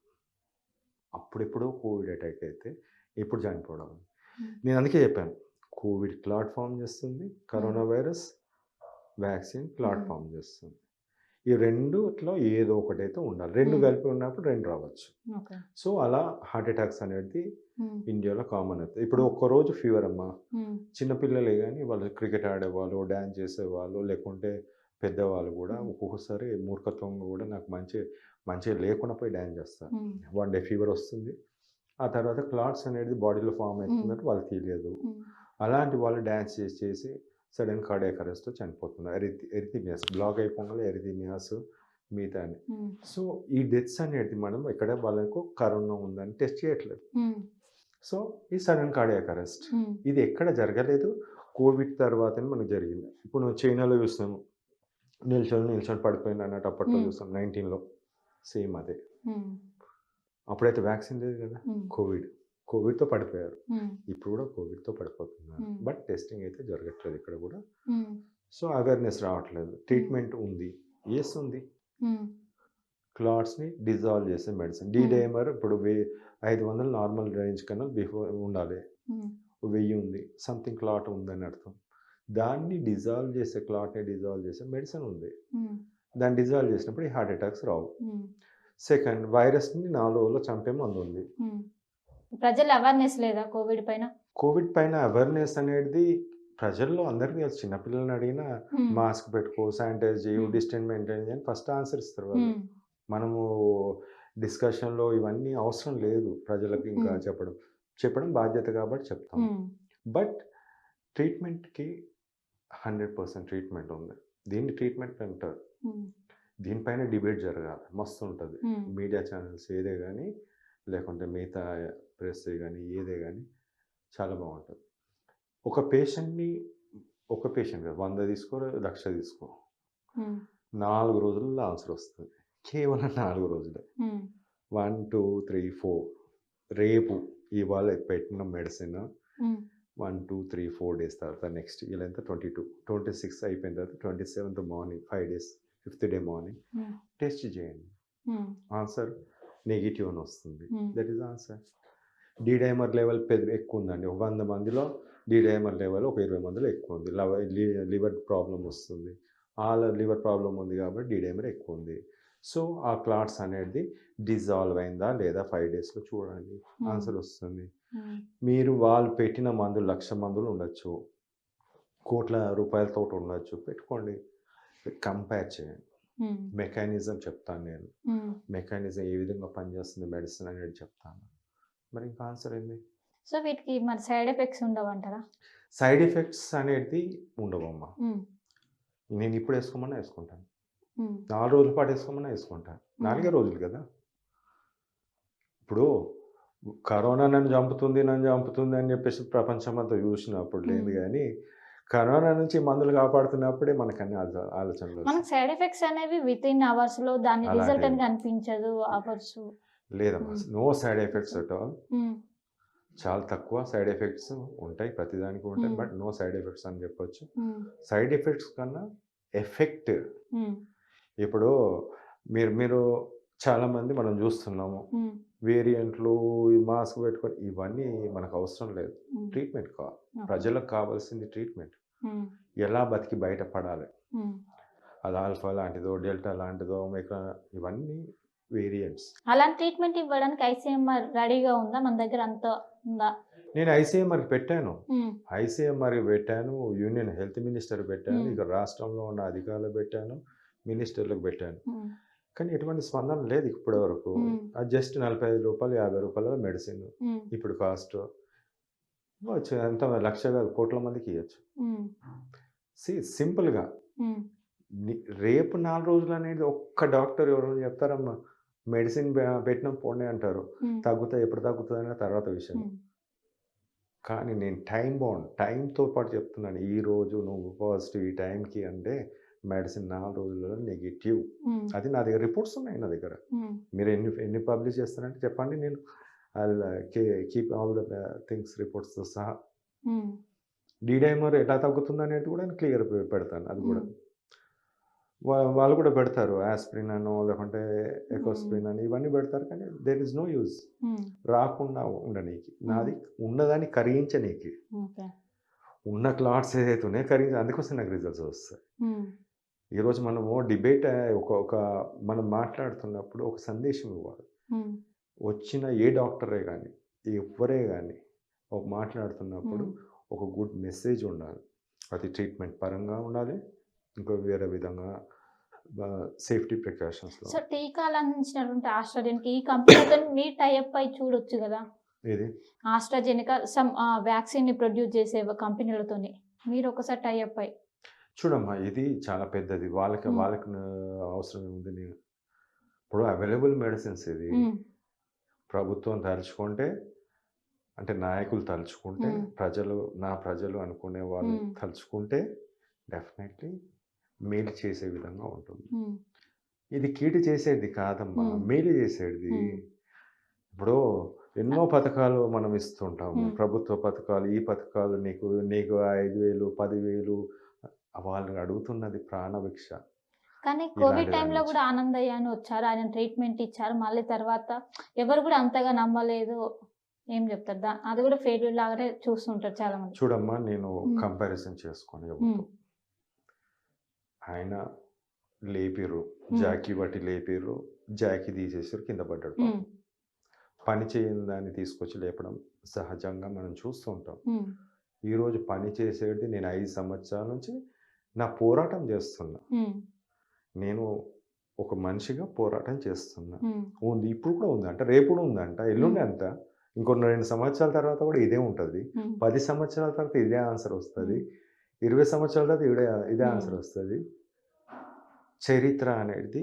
అప్పుడెప్పుడు కోవిడ్ అటాక్ అయితే ఇప్పుడు చనిపోవడం. నేను అందుకే చెప్పాను, కోవిడ్ క్లాట్ ఫామ్ చేస్తుంది, corona virus vaccine clot form చేస్తుంది. ఈ రెండులో ఏదో ఒకటైతే ఉండాలి, రెండు కలిపి ఉన్నప్పుడు రెండు రావచ్చు. సో అలా హార్ట్ అటాక్స్ అనేది ఇండియాలో కామన్ అవుతుంది. ఇప్పుడు ఒక్కరోజు ఫీవర్ అమ్మా, చిన్నపిల్లలే కానీ వాళ్ళు క్రికెట్ ఆడేవాళ్ళు, డ్యాన్స్ చేసేవాళ్ళు, లేకుంటే పెద్దవాళ్ళు కూడా ఒక్కొక్కసారి మూర్ఖత్వంగా కూడా నాకు మంచిగా లేకుండా పోయి డ్యాన్స్ చేస్తారు. 1 డే ఫీవర్ వస్తుంది, ఆ తర్వాత క్లాట్స్ అనేది బాడీలో ఫామ్ అవుతున్నట్టు వాళ్ళకి తెలియదు. అలాంటి వాళ్ళు డ్యాన్స్ చేసి సడన్ కార్డియాక్ అరెస్ట్ చనిపోతున్నారు. ఎరిథిమియాస్ బ్లాక్ అయిపోగానే ఎరిథిమియాస్ మిగతా అని. సో ఈ డెత్స్ అనేది మనం ఇక్కడ వాళ్ళకు కరోనా ఉందని టెస్ట్ చేయట్లేదు. సో ఈ సడన్ కార్డియాక్ అరెస్ట్ ఇది ఎక్కడ జరగలేదు, కోవిడ్ తర్వాతనే మనకు జరిగింది. ఇప్పుడు చైనాలో చూస్తాము, నిల్చొని పడిపోయింది అన్నట్టు అప్పట్లో చూస్తాం 19లో, సేమ్ అదే. అప్పుడైతే వ్యాక్సిన్ లేదు కదా, కోవిడ్తో పడిపోయారు, ఇప్పుడు కూడా కోవిడ్తో పడిపోతున్నారు. బట్ టెస్టింగ్ అయితే జరగట్లేదు ఇక్కడ కూడా. సో అవేర్నెస్ రావట్లేదు. ట్రీట్మెంట్ ఉంది, ఉంది, క్లాట్స్ని డిజాల్వ్ చేసే మెడిసిన్. డైమర్ ఇప్పుడు 500 నార్మల్ రేంజ్ కన్నా బిఫోర్ ఉండాలి. 1000 ఉంది, సంథింగ్ క్లాట్ ఉందని అర్థం. దాన్ని డిజాల్వ్ చేసే, క్లాట్ని డిజాల్వ్ చేసే మెడిసిన్ ఉంది. దాన్ని డిజాల్వ్ చేసినప్పుడు ఈ హార్ట్ అటాక్స్ రావు. సెకండ్, వైరస్ని 4 రోజుల్లో చంపే మందు ఉంది. ప్రజలు అవేర్నెస్ లేదా కోవిడ్ పైన? కోవిడ్ పైన అవేర్నెస్ అనేది ప్రజల్లో అందరికీ తెలుసు. చిన్నపిల్లల్ని అడిగినా మాస్క్ పెట్టుకో, శానిటైజ్ చేయు, డిస్టెన్స్ మెయింటైన్ చేయని ఫస్ట్ ఆన్సర్ ఇస్తారు వాళ్ళు. మనము డిస్కషన్లో ఇవన్నీ అవసరం లేదు ప్రజలకు ఇంకా చెప్పడం బాధ్యత కాబట్టి చెప్తాం. బట్ ట్రీట్మెంట్కి 100% ట్రీట్మెంట్ ఉంది. దీన్ని ట్రీట్మెంట్ అంటారు. దీనిపైన డిబేట్ జరగాలి, మస్తు ఉంటుంది. మీడియా ఛానల్స్ ఏదే కానీ, లేకుంటే మిగతా ప్రెస్ కానీ ఏదే కానీ చాలా బాగుంటుంది. ఒక పేషెంట్ కాదు, 100 తీసుకో, 1,00,000 తీసుకో, 4 రోజుల్లో ఆన్సర్ వస్తుంది. కేవలం 4 రోజులే. 1 2 3 4 రేపు ఇవాళ పెట్టిన మెడిసిన్ 1 2 3 4 డేస్ తర్వాత నెక్స్ట్ ఇలా ఎంత 22 26 అయిపోయిన తర్వాత 27th morning 5 days 5th day morning test చేయండి. ఆన్సర్ నెగిటివ్ అని వస్తుంది. That is answer. Dimer level ఎక్కువ ఉందండి. 100 మందిలో డైమర్ లెవెల్ ఒక 20 మందిలో ఎక్కువ ఉంది. లివర్ ప్రాబ్లం వస్తుంది. లివర్ ప్రాబ్లం ఉంది కాబట్టి డైమర్ ఎక్కువ ఉంది. సో ఆ క్లాట్స్ అనేది డిజాల్వ్ అయిందా లేదా 5 daysలో చూడండి, ఆన్సర్ వస్తుంది. మీరు వాళ్ళు పెట్టిన మందులు 1,00,000 మందులు ఉండొచ్చు, కోట్ల రూపాయలతో ఉండొచ్చు, పెట్టుకోండి, కంపేర్ చేయండి. మెకానిజం చెప్తాను నేను. మెకానిజం ఏ విధంగా పనిచేస్తుంది మెడిసిన్ అనేది చెప్తాను. మరి ఇంకా ఆన్సర్ ఏంది? సో వీటికి మరి సైడ్ ఎఫెక్ట్స్ ఉండవంటారా? సైడ్ ఎఫెక్ట్స్ అనేది ఉండవమ్మా. నేను ఇప్పుడు వేసుకోమన్నా వేసుకుంటాను, 4 రోజుల పాటు వేసుకోమన్నా వేసుకుంటాను. 4 రోజులు కదా. ఇప్పుడు కరోనా నన్ను చంపుతుంది అని చెప్పేసి ప్రపంచం అంతా చూసినప్పుడు లేదు, కానీ కరోనా నుంచి మందులు కాపాడుతున్నప్పుడే మనకు అన్ని ఆలోచనలు. మనకు సైడ్ ఎఫెక్ట్స్ అనేవి విత్ ఇన్ అవర్స్ లో దాని రిజల్ట్ అని కనిపించదు. అవర్స్ లేదమ్మా, no side effects at all. చాలా తక్కువ సైడ్ ఎఫెక్ట్స్ ఉంటాయి, ప్రతిదానికి ఉంటాయి, బట్ నో సైడ్ ఎఫెక్ట్స్ అని చెప్పొచ్చు. సైడ్ ఎఫెక్ట్స్ కన్నా ఎఫెక్ట్, ఇప్పుడు మీరు చాలామంది మనం చూస్తున్నాము వేరియంట్లు, మాస్క్ పెట్టుకొని, ఇవన్నీ మనకు అవసరం లేదు. ట్రీట్మెంట్ కావాలి, ప్రజలకు కావాల్సింది ట్రీట్మెంట్. ఎలా బతికి బయటపడాలి, అది ఆల్ఫా లాంటిదో డెల్టా లాంటిదో ఒమేగా, ఇవన్నీ వేరియంట్స్. అలాంటి ట్రీట్మెంట్ ఇవ్వడానికి ఐసీఎంఆర్ రెడీగా ఉందా? మన దగ్గర అంత ఉందా? నేను ఐసీఎంఆర్కి పెట్టాను, యూనియన్ హెల్త్ మినిస్టర్ పెట్టాను, ఇక రాష్ట్రంలో ఉన్న అధికారులు పెట్టాను, మినిస్టర్లకు పెట్టాను, కానీ ఎటువంటి స్పందన లేదు ఇప్పటి వరకు. అది జస్ట్ 45 రూపాయలు 50 రూపాయల మెడిసిన్ ఇప్పుడు కాస్ట్ ఎంత, 1,00,000 కాదు, కోట్ల మందికి ఇవ్వచ్చు. సింపుల్గా రేపు 4 రోజులు అనేది ఒక్క డాక్టర్ ఎవరైనా చెప్తారమ్మా, మెడిసిన్ పెట్టినాం పోండి అంటారు, తగ్గుతాయి, ఎప్పుడు తగ్గుతుంది అనే తర్వాత విషయం. కానీ నేను టైంతో పాటు చెప్తున్నాను. ఈ రోజు నువ్వు పాజిటివ్ ఈ టైంకి అంటే మెడిసిన్ 4 రోజులలో నెగిటివ్. అది నా దగ్గర రిపోర్ట్స్ ఉన్నాయి, నా దగ్గర. మీరు ఎన్ని పబ్లిష్ చేస్తారంటే చెప్పండి, నేను కీప్ ఆల్ ద థింగ్స్ రిపోర్ట్స్తో సహా. డైమర్ ఎలా తగ్గుతుంది అనేది కూడా క్లియర్ పెడతాను. అది కూడా వాళ్ళు కూడా పెడతారు, ఆస్పిరిన్ అనో లేకుంటే ఎకోస్పిరిన్ అని ఇవన్నీ పెడతారు, కానీ దేర్ ఇస్ నో యూజ్. రాకుండా ఉండనీకి, నాది ఉన్నదాన్ని కరిగించనీకి, ఉన్న క్లాట్స్ ఏదైతే ఉన్నాయో కరిగించి, అందుకోసం నాకు రిజల్ట్స్ వస్తాయి. ఈరోజు మనము డిబేట్ మనం మాట్లాడుతున్నప్పుడు ఒక సందేశం ఇవ్వాలి. వచ్చిన ఏ డాక్టరే కానీ ఎవరే కానీ ఒక మాట్లాడుతున్నప్పుడు ఒక గుడ్ మెసేజ్ ఉండాలి. అది ట్రీట్మెంట్ పరంగా ఉండాలి, ఇంకో వేరే విధంగా సేఫ్టీ ప్రికాషన్స్. సో టీకాలు అందించినటువంటి ఆస్ట్రాజెనికా ఈ కంపెనీతో మీ టైఅప్ అయి చూడొచ్చు కదా. ఏది ఆస్ట్రాజెనికా సమ్ వ్యాక్సిన్ ని ప్రొడ్యూస్ చేసే కంపెనీలతో మీరు ఒకసారి టైఅప్ అయి చూడమ్మా, ఇది చాలా పెద్దది. వాళ్ళకి అవసరం ఉంది. నేను ఇప్పుడు అవైలబుల్ మెడిసిన్స్ ఇది ప్రభుత్వం తలుచుకుంటే, అంటే నాయకులు తలుచుకుంటే, ప్రజలు అనుకునే వాళ్ళు తలుచుకుంటే డెఫినెట్లీ మేలు చేసే విధంగా ఉంటుంది. ఇది కీడు చేసేది కాదమ్మా, మేలు చేసేది. ఇప్పుడు ఎన్నో పథకాలు మనం ఇస్తుంటాము, ప్రభుత్వ పథకాలు, ఈ పథకాలు, నీకు 5,000 10,000, వాళ్ళు అడుగుతున్నది ప్రాణభిక్ష. కానీ కోవిడ్ ఇలాంటి దాని టైంలో నుంచి. కూడా ఆనందయ్య అని వచ్చారు. ఆయన ట్రీట్మెంట్ ఇచ్చారు. మళ్ళీ తర్వాత ఎవరు కూడా అంతగా నమ్మలేదు. ఏం చెప్తారు? అది కూడా ఫెయిల్యూర్ లాగానే చూస్తుంటారు చాలామంది. చూడమ్మా, నేను హ్మ్. కంపారిజన్ చేసుకొని హ్మ్. ఎవరితో. ఆయన లేపిర్రు, హ్మ్. జాకీ బట్టి లేపిర్రు, జాకీ తీసేసారు, కింద పడ్డాడు హ్మ్. పాపం. పని చేయని దాన్ని తీసుకొచ్చి లేపడం సహజంగా మనం చూస్తూ ఉంటాం. హ్మ్. ఈరోజు పని చేసేది నేను 5 సంవత్సరాల నుంచి నా పోరాటం చేస్తున్నా. హ్మ్. నేను ఒక మనిషిగా పోరాటం చేస్తున్నా. హ్మ్. ఉంది. ఇప్పుడు కూడా ఉందంట, రేపు కూడా ఉందంట, ఎల్లుండి హ్మ్. అంట. ఇంకో 2 సంవత్సరాల తర్వాత కూడా ఇదే ఉంటది. హ్మ్. 10 సంవత్సరాల తర్వాత ఇదే ఆన్సర్ వస్తది. హ్మ్. 20 సంవత్సరాల తర్వాత ఇదే హ్మ్. ఆన్సర్ వస్తది. చరిత్ర అనేది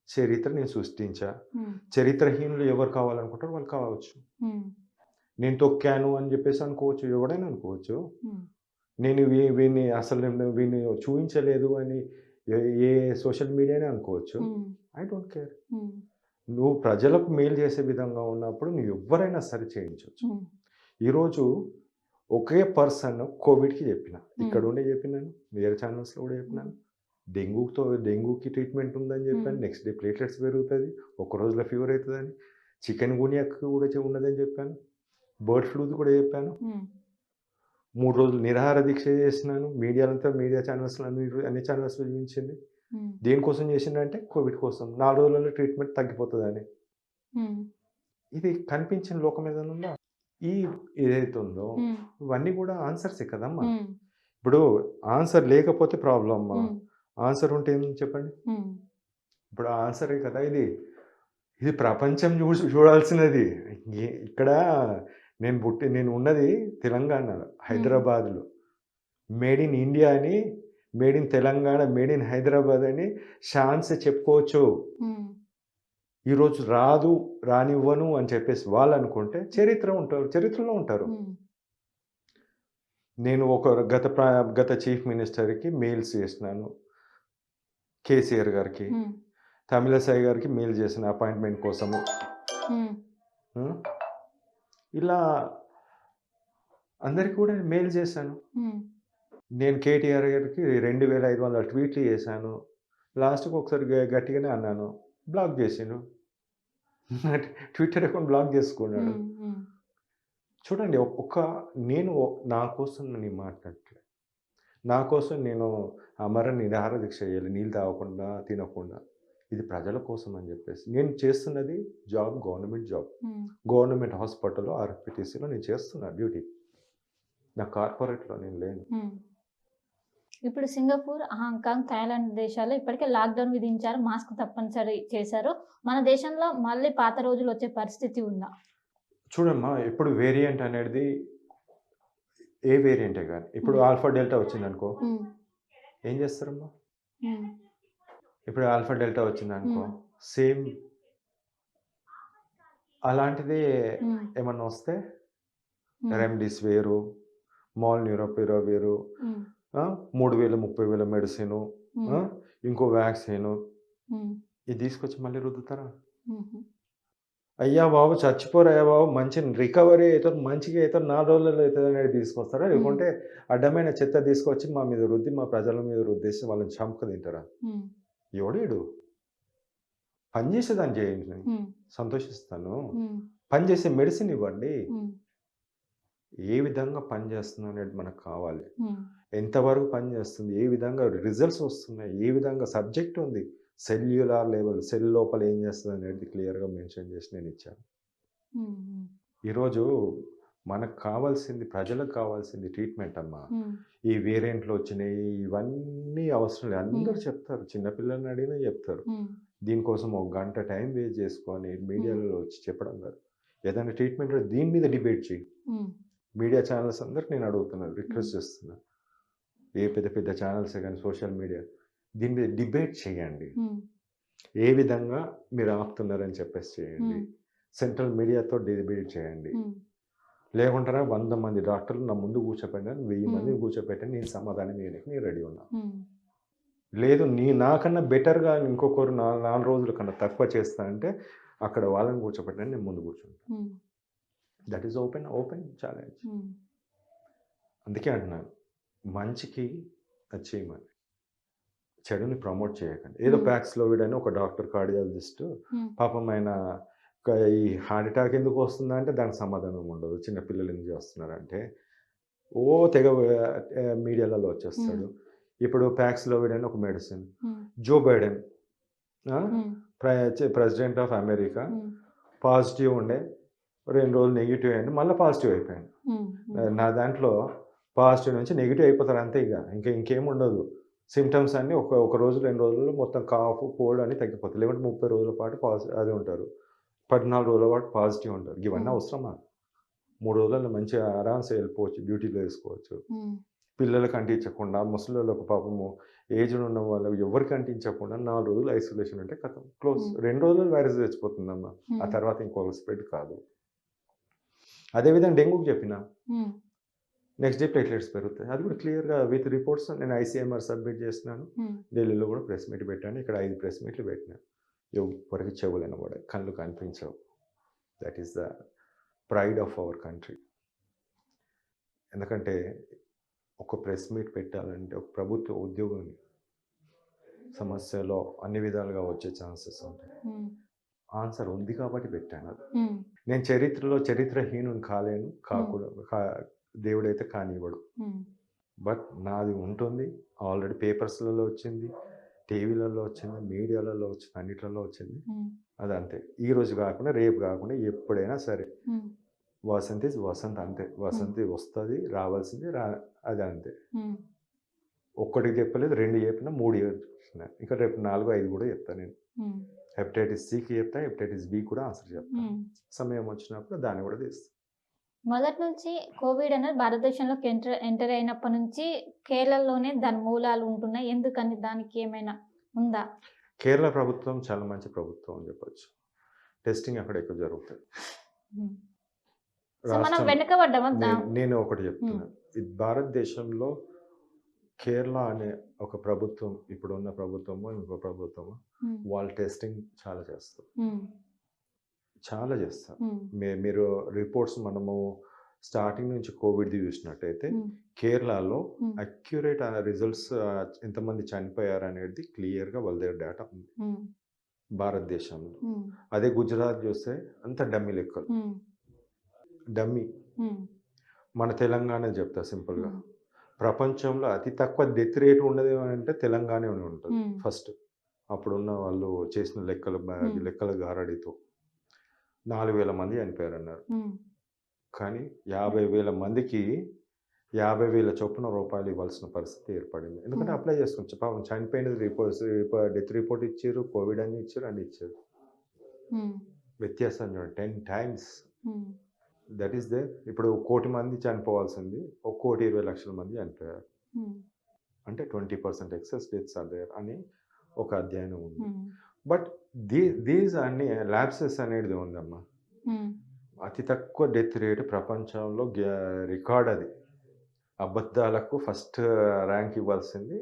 చరిత్ర నేను సృష్టించా. హ్మ్. చరిత్రహీనులు ఎవరు కావాలనుకుంటారో వాళ్ళు కావచ్చు. హ్మ్. నేను తొక్కాను అని చెప్పేసి అనుకోవచ్చు. ఎవడైనా అనుకోవచ్చు. హ్మ్. నేను వీడిని అసలు నేను వీడిని చూయించలేదు అని ఏ ఏ సోషల్ మీడియానే అనుకోవచ్చు. హ్మ్. I don't care. హ్మ్. నువ్వు ప్రజలకు మేలు చేసే విధంగా ఉన్నప్పుడు నువ్వు ఎవ్వరైనా సరే చేయించొచ్చు. హ్మ్. ఈరోజు ఒకే పర్సన్ కోవిడ్‌కి చెప్పిన. హ్మ్. ఇక్కడ ఉండే చెప్పినాను. వేరే ఛానల్స్‌లో కూడా చెప్పినాను. డెంగ్యూకి ట్రీట్మెంట్ ఉందని చెప్పాను. హ్మ్. నెక్స్ట్ డే ప్లేట్లెట్స్ పెరుగుతది. ఒక్క రోజులో ఫీవర్ అయితదని. చికెన్ గున్యాకి కూడా ఉన్నదని చెప్పాను. బర్డ్ ఫ్లూది కూడా చెప్పాను. హ్మ్. 3 రోజులు నిరాహార దీక్ష చేసినాను. మీడియా ఛానల్స్‌లో అన్ని ఛానల్స్‌లో చూపించింది. హ్మ్. దేనికోసం చేసిందంటే కోవిడ్ కోసం. 4 రోజులలో ట్రీట్మెంట్ తగ్గిపోతదని. హ్మ్. ఇది కనిపించిన లోకం ఏదైనా ఉందా? ఈ ఏదైతే ఉందో హ్మ్. ఇవన్నీ కూడా ఆన్సర్సే కదమ్మా! హ్మ్. ఇప్పుడు ఆన్సర్ లేకపోతే ప్రాబ్లమ్ అమ్మా. హ్మ్. ఆన్సర్ ఉంటే ఏముంది చెప్పండి? హ్మ్. ఇప్పుడు ఆన్సరే కదా ఇది. ఇది ప్రపంచం చూడాల్సినది. ఇక్కడ నేను ఉన్నది తెలంగాణలో, హ్మ్. హైదరాబాద్‌లో. మేడ్ ఇన్ ఇండియా అని, made in Telangana, made in Hyderabad అని షాన్సే చెప్పుకోవచ్చు. హ్మ్. ఈరోజు రానివ్వను అని చెప్పేసి వాళ్ళనుకుంటే చరిత్రలో ఉంటారు. హ్మ్. నేను ఒక గత చీఫ్ మినిస్టర్‌కి మెయిల్స్ చేసినాను. కేసీఆర్ గారికి, హ్మ్. తమిళసై గారికి మెయిల్ చేసిన అపాయింట్మెంట్ కోసము. హ్మ్. హ్మ్. ఇలా అందరికి కూడా మెయిల్ చేశాను. హ్మ్. నేను కేటీఆర్ గారికి 2500 ట్వీట్లు చేశాను. లాస్ట్‌కి ఒకసారి గట్టిగానే అన్నాను. బ్లాక్ చేసిండు. నా ట్విట్టర్ అకౌంట్ బ్లాక్ చేసుకున్నాడు. హ్మ్. హ్మ్. చూడండి, నేను నా కోసం నేను మాట్లాడట్లే. నా కోసం నేను నిరాహార దీక్ష చేయాలి. నీళ్ళు తాగకుండా, తినకుండా. ఇది ప్రజల కోసం అని చెప్పేసి. నేను చేస్తున్నది గవర్నమెంట్ జాబ్. హ్మ్. గవర్నమెంట్ హాస్పిటల్‌లో ఆర్‌పిటిసిలో నేను చేస్తున్నా డ్యూటీ. నా కార్పొరేట్‌లో నేను లేను. హ్మ్. ఇప్పుడు సింగపూర్, హాంకాంగ్, థాయిలాండ్ దేశాల్లో ఇప్పటికే లాక్‌డౌన్ విధించారు. మాస్క్ తప్పనిసరి చేశారు. మన దేశంలో మళ్ళీ పాత రోజులు వచ్చే పరిస్థితి ఉందా? చూడమ్మా, ఎప్పుడు వేరియంట్ అనేది ఏ వేరియంటే గాని. ఇప్పుడు హ్మ్. ఆల్ఫా, డెల్టా వచ్చిందనుకో, హ్మ్. ఏం చేస్తారమ్మా? హ్మ్. ఇప్పుడు ఆల్ఫా, డెల్టా వచ్చిందనుకో, హ్మ్. సేమ్ అలాంటిదే హ్మ్. ఏమన్నా వస్తే హ్మ్. రెమ్‌డెసివిర్, మాల్‌న్యూరోపిరవిర్, హ్మ్. 3000, 30,000 మెడిసిను, హ్మ్. ఇంకో వ్యాక్సిను, హ్మ్. ఇది తీసుకొచ్చి మళ్ళీ రుద్దుతారా? హుహు. అయ్యా బాబు చచ్చిపోరయ్యా బాబు, మంచి రికవరీ అయితారు, మంచిగా అయితారు, 4 రోజులలో అయితదనేది తీసుకొస్తారా? హ్మ్. లేకుంటే అడ్డమైన చెత్త తీసుకొచ్చి మా మీద రుద్ది, మా ప్రజల మీద రుద్దేసి వాళ్ళని చంపుకు తింటారా? హ్మ్. ఎవడీడు? పని చేసేదాన్ని చేయండి. హ్మ్. సంతోషిస్తాను. హ్మ్. పని చేసే మెడిసిన్ ఇవ్వండి. హ్మ్. ఏ విధంగా పని చేస్తుందో అనేది మనకు కావాలి. హ్మ్. ఎంతవరకు పని చేస్తుంది? ఏ విధంగా రిజల్ట్స్ వస్తున్నాయి? ఏ విధంగా సబ్జెక్ట్ ఉంది? సెల్యులార్ లెవెల్, సెల్ లోపల ఏం చేస్తది అనేది క్లియర్‌గా మెన్షన్ చేసి నేనిచ్చాను. హ్మ్. హ్మ్. ఈరోజు మనకు కావాల్సింది, ప్రజలకు కావాల్సింది ట్రీట్మెంట్ అమ్మా. హ్మ్. ఈ వేరియంట్లు వచ్చినాయి, ఇవన్నీ అవసరం లేదు. హ్మ్. అందరూ చెప్తారు. చిన్న పిల్లల్ని అడిగినా చెప్తారు. హ్మ్. దీనికోసం ఒక గంట టైం వేస్ట్ చేసుకొని హ్మ్. మీడియాలలో వచ్చి చెప్పడం కాదు. ఏదైనా ట్రీట్మెంట్ దీని మీద డిబేట్ చెయ్యి. హ్మ్. మీడియా ఛానల్స్ అందరికి నేను అడుగుతున్నాను, హ్మ్. రిక్వెస్ట్ చేస్తున్నాను. ఏ పెద్ద పెద్ద ఛానల్సే గాని, సోషల్ మీడియా, దీని మీద డిబేట్ చేయండి. హ్మ్. ఏ విధంగా మీరు ఆపుతున్నారని చెప్పేసి చేయండి. హ్మ్. సెంట్రల్ మీడియాతో డిబేట్ చేయండి. హ్మ్. లేకుంటారా 100 మంది డాక్టర్లు నా ముందు కూర్చోపెట్టాను, 1000 హ్మ్. మందిని కూర్చోపెట్టాను, నేను సమాధానం ఇయ్యడానికి నేను రెడీ ఉన్నా. హ్మ్. లేదు నాకన్నా బెటర్‌గా ఇంకొకరు 4 రోజుల కన్నా తక్కువ చేస్తా అంటే అక్కడ వాళ్ళని కూర్చోపెట్టండి, నేను ముందు కూర్చుంటా. హ్మ్. That is open challenge. హ్మ్. అందుకే అంటున్నాను, మంచికి అది చేయమని. చెడుని ప్రమోట్ చేయకండి. ఏదో ప్యాక్స్లోవిడ్ అని ఒక డాక్టర్ కార్డియాలజిస్ట్ పాపం ఆయన ఈ హార్ట్ అటాక్ ఎందుకు వస్తుందంటే దానికి సమాధానం ఉండదు. చిన్న పిల్లలు ఎందుకు చేస్తున్నారంటే ఓ తెగ మీడియాలలో వచ్చేస్తాడు. ఇప్పుడు ప్యాక్స్లోవిడ్ అని ఒక medicine. Joe Biden president of America positive ఉండే 2 రోజులు నెగిటివ్ అయ్యింది, మళ్ళీ పాజిటివ్ అయిపోయాడు. నా దాంట్లో పాజిటివ్ నుంచి నెగిటివ్ అయిపోతారు అంతే. ఇంకేం ఉండదు. సిమ్టమ్స్ అన్నీ ఒక రోజు 2 రోజుల్లో మొత్తం కాఫ్ కోల్డ్ అని తగ్గిపోతాయి. లేదంటే 30 రోజుల పాటు అది ఉంటారు, 14 రోజుల పాటు పాజిటివ్ ఉంటారు. ఇవన్నీ అవసరమా? 3 రోజుల్లో మంచిగా ఆరామ్సే వెళ్ళిపోవచ్చు, డ్యూటీలో వేసుకోవచ్చు. పిల్లలకు అంటించకుండా, ముసలిళ్ళకు పాపము ఏజ్డ్ ఉన్న వాళ్ళకి ఎవరికి అంటించకుండా 4 రోజులు ఐసోలేషన్ ఉంటే కథం క్లోజ్. 2 రోజులు వైరస్ తెచ్చిపోతుందమ్మా. ఆ తర్వాత ఇంకొక స్ప్రెడ్ కాదు. అదేవిధంగా డెంగ్యూకి చెప్పిన నెక్స్ట్ డే ప్లేట్లెట్స్ పెరుగుతాయి. అది కూడా క్లియర్గా విత్ రిపోర్ట్స్ నేను ఐసీఎంఆర్ సబ్మిట్ చేస్తున్నాను. ఢిల్లీలో కూడా ప్రెస్ మీట్ పెట్టాను. ఇక్కడ 5 ప్రెస్ మీట్లు పెట్టినాను. ఎవరికి చెవులు వినబడాయి, కళ్ళు కనిపించవు. That is the pride of our country. ఎందుకంటే ఒక ప్రెస్ మీట్ పెట్టాలంటే ఒక ప్రభుత్వ ఉద్యోగిని సమస్యలో అన్ని విధాలుగా వచ్చే ఛాన్సెస్ ఉంటాయి. ఆన్సర్ ఉంది కాబట్టి పెట్టాను. అది నేను చరిత్రహీనుని కాలేను, కాకూడదు, దేవుడైతే కానివ్వడు. బట్ నాది ఉంటుంది. ఆల్రెడీ పేపర్స్లలో వచ్చింది, టీవీలలో వచ్చింది, మీడియాలలో వచ్చింది, అన్నిట్లలో వచ్చింది. అది అంతే. ఈ రోజు కాకుండా రేపు కాకుండా ఎప్పుడైనా సరే వసంతి వసంత్ అంతే. వసంతి వస్తుంది, రావాల్సింది అది అంతే. ఒక్కటికి చెప్పలేదు, 2 చెప్పినా, 3 చెప్పిన. ఇంకా రేపు 4, 5 కూడా చెప్తాను నేను. హెపటైటిస్ సికి చెప్తా, హెపటైటిస్ బి కూడా ఆన్సర్ చెప్తాను. సమయం వచ్చినప్పుడు దాన్ని కూడా తీస్తాను. మొదటి నుంచి కోవిడ్ అనేది భారతదేశంలోకి ఎంటర్ అయినప్పటి నుంచి కేరళలోనే దాని మూలాలు ఉంటున్నాయి. ఎందుకని దానికి ఏమైనా ఉందా? కేరళ ప్రభుత్వం చాలా మంచి ప్రభుత్వం అని చెప్పొచ్చు. టెస్టింగ్ అక్కడ ఎక్కువ జరుగుతుంది. నేను ఒకటి చెప్తున్నాను, భారతదేశంలో కేరళ అనే ఒక ప్రభుత్వం, ఇప్పుడున్న ప్రభుత్వమో ఇంకో ప్రభుత్వమో, వాళ్ళు టెస్టింగ్ చాలా చేస్తారు. మీరు రిపోర్ట్స్ మనము స్టార్టింగ్ నుంచి కోవిడ్ది చూసినట్టయితే కేరళలో అక్యురేట్ రిజల్ట్స్ ఎంతమంది చనిపోయారు అనేది క్లియర్గా వాళ్ళ దగ్గర డేటా ఉంది భారతదేశంలో. అదే గుజరాత్ చూస్తే అంత డమ్మీ లెక్కలు, డమ్మీ. మన తెలంగాణ చెప్తా సింపుల్గా, ప్రపంచంలో అతి తక్కువ డెత్ రేట్ ఉండదు అంటే తెలంగాణ ఉంటుంది ఫస్ట్. అప్పుడున్న వాళ్ళు చేసిన లెక్కల గారడితో 4,000 మంది చనిపోయారు అన్నారు. కానీ 50,000 మందికి 50,000 చొప్పున రూపాయలు ఇవ్వాల్సిన పరిస్థితి ఏర్పడింది. ఎందుకంటే అప్లై చేసుకోవచ్చు. పాపం చనిపోయినది డెత్ రిపోర్ట్ ఇచ్చారు, కోవిడ్ అని ఇచ్చారు, అన్ని ఇచ్చారు. వ్యత్యాసం చూడండి, 10 times. That is they. ఇప్పుడు 1 కోటి మంది చనిపోవాల్సింది 1,20,00,000 మంది చనిపోయారు. అంటే 20% ఎక్సెస్ డెత్స్ ఆర్ దేర్ అని ఒక అధ్యయనం ఉంది. బట్ దీస్ అన్ని ల్యాప్సెస్ అనేది ఉందమ్మా. అతి తక్కువ డెత్ రేటు ప్రపంచంలో రికార్డ్. అది అబద్ధాలకు ఫస్ట్ ర్యాంక్ ఇవ్వాల్సింది,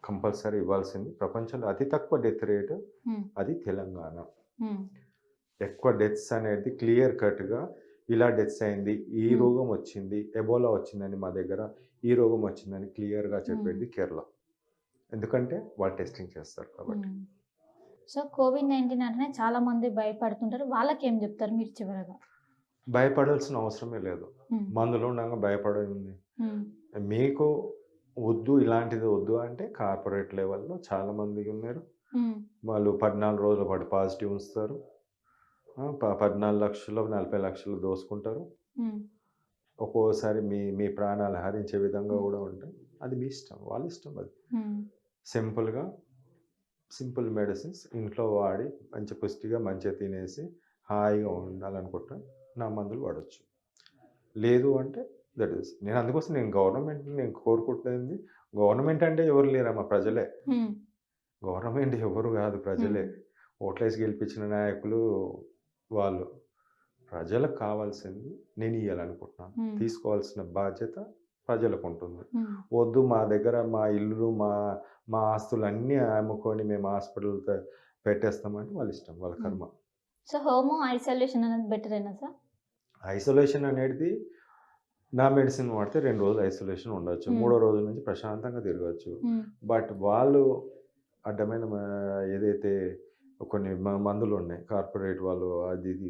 కంపల్సరీ ఇవ్వాల్సింది. ప్రపంచంలో అతి తక్కువ డెత్ రేటు అది తెలంగాణ. ఎక్కువ డెత్స్ అనేది క్లియర్ కట్గా ఇలా డెత్స్ అయింది, ఈ రోగం వచ్చింది, ఎబోలా వచ్చిందని మా దగ్గర, ఈ రోగం వచ్చిందని క్లియర్గా చెప్పేది కేరళ. ఎందుకంటే వాళ్ళు టెస్టింగ్ చేస్తారు కాబట్టి. సో కోవిడ్-19 అంటే చాలా మంది భయపడుతుంటారు. వాళ్ళకి ఏం చెప్తారు మీరు చివరగా? భయపడాల్సిన అవసరమే లేదు. మందులు ఉండగా భయపడేది. మీకు వద్దు, ఇలాంటిది వద్దు అంటే కార్పొరేట్ లెవెల్లో చాలా మంది ఉన్నారు. వాళ్ళు 14 రోజుల పాటు పాజిటివ్ ఉంచుతారు. 14 లక్షలు 40 లక్షలు దోసుకుంటారు. ఒక్కోసారి మీ ప్రాణాలు హరించే విధంగా కూడా ఉంటాయి. అది మీ ఇష్టం, వాళ్ళ ఇష్టం. అది సింపుల్ మెడిసిన్స్ ఇంట్లో వాడి మంచి పుష్టిగా మంచిగా తినేసి హాయిగా ఉండాలనుకుంటా నా మందులు వాడచ్చు. లేదు అంటే దట్ ఈస్. నేను అందుకోసం నేను కోరుకుంటుంది, గవర్నమెంట్ అంటే ఎవరు లేరమ్మా, ప్రజలే. గవర్నమెంట్ ఎవరు కాదు, ప్రజలే. ఓట్లేసి గెలిపించిన నాయకులు వాళ్ళు. ప్రజలకు కావాల్సింది నేను ఇవ్వాలనుకుంటున్నాను. తీసుకోవాల్సిన బాధ్యత ప్రజలకు ఉంటుంది. వద్దు, మా దగ్గర మా ఇల్లు మా ఆస్తులు అన్నీ అమ్ముకొని మేము హాస్పిటల్ పెట్టేస్తామంటే వాళ్ళ ఇష్టం, వాళ్ళ కర్మ. సో హోమ్ ఐసోలేషన్ అనేది బెటరేనా సార్? ఐసోలేషన్ అనేది నా మెడిసిన్ వాడితే 2 రోజులు ఐసోలేషన్ ఉండొచ్చు. హ్మ్. మూడో రోజు నుంచి ప్రశాంతంగా తిరగొచ్చు. హ్మ్. బట్ వాళ్ళు అడ్డమైన ఏదైతే కొన్ని మందులున్నాయి. కార్పొరేట్ వాళ్ళు అది ఇది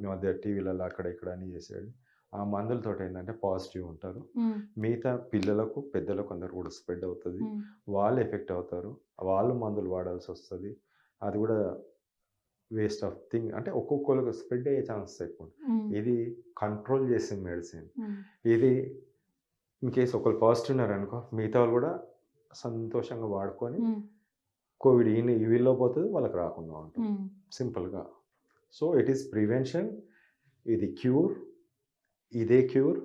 ఈ మధ్య టీవీలలో అక్కడ ఇక్కడ అని చేసాడు. ఆ మందులతోటేందంటే పాజిటివ్ ఉంటారు. హ్మ్. మిగతా పిల్లలకు, పెద్దలకు అందరికి కూడా స్ప్రెడ్ అవుతది. హ్మ్. వాళ్ళు ఎఫెక్ట్ అవుతారు. వాళ్ళు మందులు వాడాల్సొస్తది. అది కూడా వేస్ట్ ఆఫ్ థింగ్. అంటే ఒక్కొక్కళ్ళకి స్ప్రెడ్ అయ్యే ఛాన్సెస్ ఎక్కువ. హ్మ్. ఇది కంట్రోల్ చేసే మెడిసిన్. హ్మ్. ఇది ఇన్ కేస్ ఒకళ్ళు పాజిటివ్ ఉన్నారనుకో, మిగతా వాళ్ళు కూడా సంతోషంగా వాడుకొని హ్మ్. కోవిడ్ వీళ్ళలో పోతది, వాళ్ళకి రాకుండా ఉంటుంది. హ్మ్. సింపుల్‌గా. So, it is prevention. ఇది క్యూర్. ఇదే క్యూర్.